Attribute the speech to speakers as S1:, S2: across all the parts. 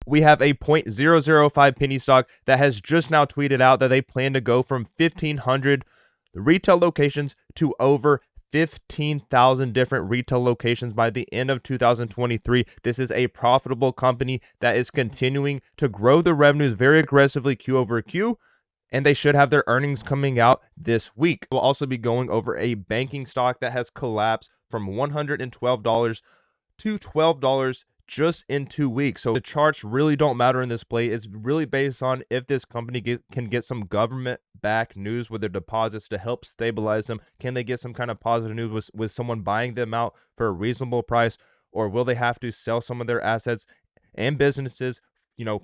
S1: We have a 0.005 penny stock that has just now tweeted out that they plan to go from 1,500 retail locations to over 15,000 different retail locations by the end of 2023. This is a profitable company that is continuing to grow the revenues very aggressively Q over Q, and they should have their earnings coming out this week. We'll also be going over a banking stock that has collapsed from $112 to $12 just in 2 weeks. So the charts really don't matter in this play. It's really based on if this company can get some government back news with their deposits to help stabilize them. Can they get some kind of positive news with someone buying them out for a reasonable price, or will they have to sell some of their assets and businesses,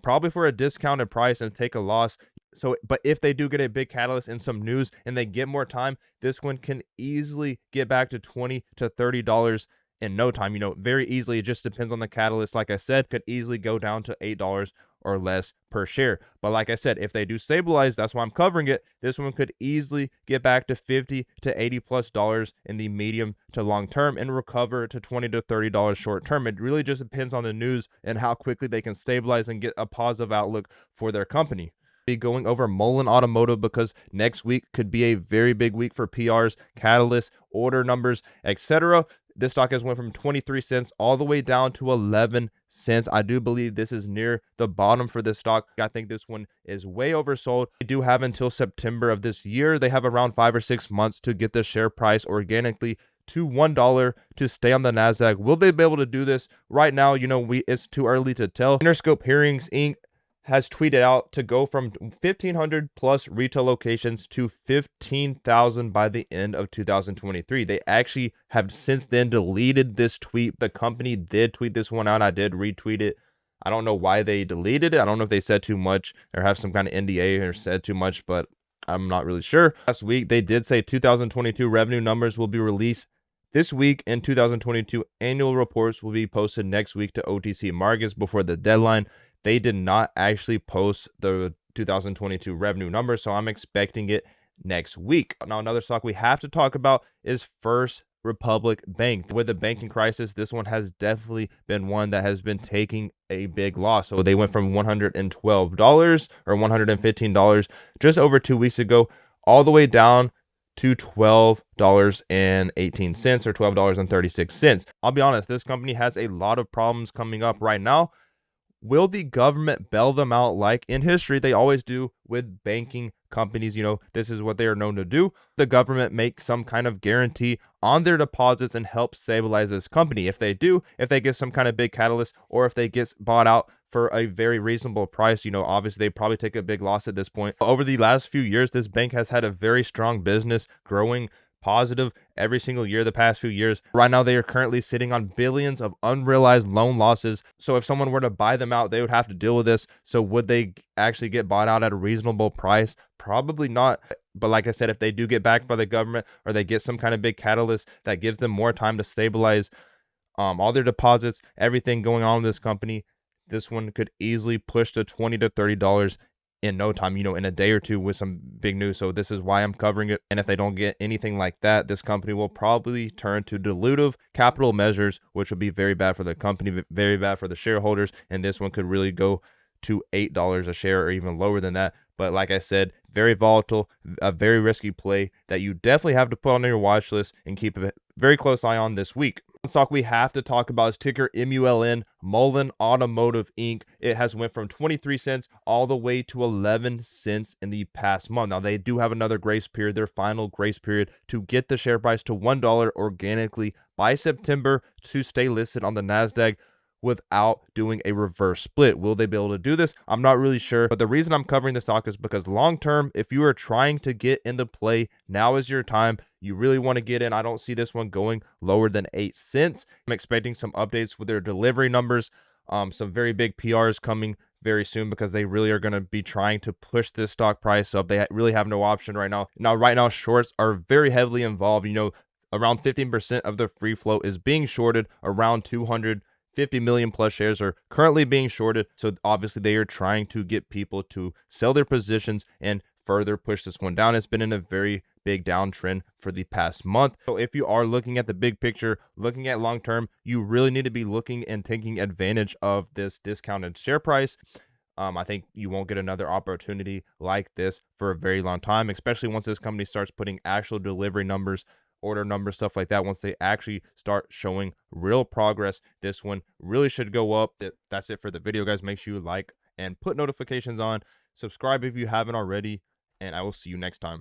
S1: probably for a discounted price and take a loss? So, but if they do get a big catalyst and some news and they get more time, this one can easily get back to $20 to $30 in no time, very easily. It just depends on the catalyst. Like I said, could easily go down to $8 or less per share. But like I said, if they do stabilize, that's why I'm covering it. This one could easily get back to $50 to $80+ in the medium to long term and recover to $20 to $30 short term. It really just depends on the news and how quickly they can stabilize and get a positive outlook for their company. Be going over MULN Automotive because next week could be a very big week for PRs, catalysts, order numbers, etc. This stock has went from 23 cents all the way down to 11 cents. I do believe this is near the bottom for this stock. I think this one is way oversold. They do have until September of this year. They have around 5 or 6 months to get the share price organically to $1 to stay on the NASDAQ. Will they be able to do this? Right now, it's too early to tell. Interscope Hearings Inc. has tweeted out to go from 1,500 plus retail locations to 15,000 by the end of 2023. They actually have since then deleted this tweet. The company did tweet this one out. I did retweet it. I don't know why they deleted it. I don't know if they said too much or have some kind of NDA or said too much, but I'm not really sure. Last week, they did say 2022 revenue numbers will be released this week, and 2022 annual reports will be posted next week to OTC markets before the deadline. They did not actually post the 2022 revenue numbers, so I'm expecting it next week. Now, another stock we have to talk about is First Republic Bank. With the banking crisis, this one has definitely been one that has been taking a big loss. So they went from $112 or $115 just over 2 weeks ago, all the way down to $12.18 or $12.36. I'll be honest, this company has a lot of problems coming up right now. Will the government bail them out like in history they always do with banking companies? This is what they are known to do. The government makes some kind of guarantee on their deposits and help stabilize this company. If they get some kind of big catalyst, or if they get bought out for a very reasonable price, obviously they probably take a big loss at this point. Over the last few years, this bank has had a very strong business, growing positive every single year the past few years. Right now, they are currently sitting on billions of unrealized loan losses. So if someone were to buy them out, they would have to deal with this. So would they actually get bought out at a reasonable price? Probably not. But like I said, if they do get backed by the government, or they get some kind of big catalyst that gives them more time to stabilize all their deposits, everything going on in this company, this one could easily push to $20 to $30 in no time, in a day or two with some big news. So this is why I'm covering it. And if they don't get anything like that, this company will probably turn to dilutive capital measures, which would be very bad for the company, very bad for the shareholders. And this one could really go to $8 a share or even lower than that. But like I said, very volatile, a very risky play that you definitely have to put on your watch list and keep a very close eye on this week. One stock we have to talk about is ticker MULN, MULN Automotive Inc. It has went from 23 cents all the way to 11 cents in the past month. Now, they do have another grace period, their final grace period, to get the share price to $1 organically by September to stay listed on the NASDAQ without doing a reverse split. Will they be able to do this? I'm not really sure, but the reason I'm covering the stock is because long term, if you are trying to get into play, now is your time. You really want to get in. I don't see this one going lower than 8 cents. I'm expecting some updates with their delivery numbers, some very big PRs coming very soon, because they really are going to be trying to push this stock price up. They really have no option right now. Right now, shorts are very heavily involved. Around 15% of the free float is being shorted. Around 250 million plus shares are currently being shorted. So obviously they are trying to get people to sell their positions and further push this one down. It's been in a very big downtrend for the past month. So if you are looking at the big picture, looking at long term, you really need to be looking and taking advantage of this discounted share price. I think you won't get another opportunity like this for a very long time, especially once this company starts putting actual delivery numbers, order numbers, stuff like that. Once they actually start showing real progress, this one really should go up. That's it for the video, guys. Make sure you like and put notifications on. Subscribe if you haven't already, and I will see you next time.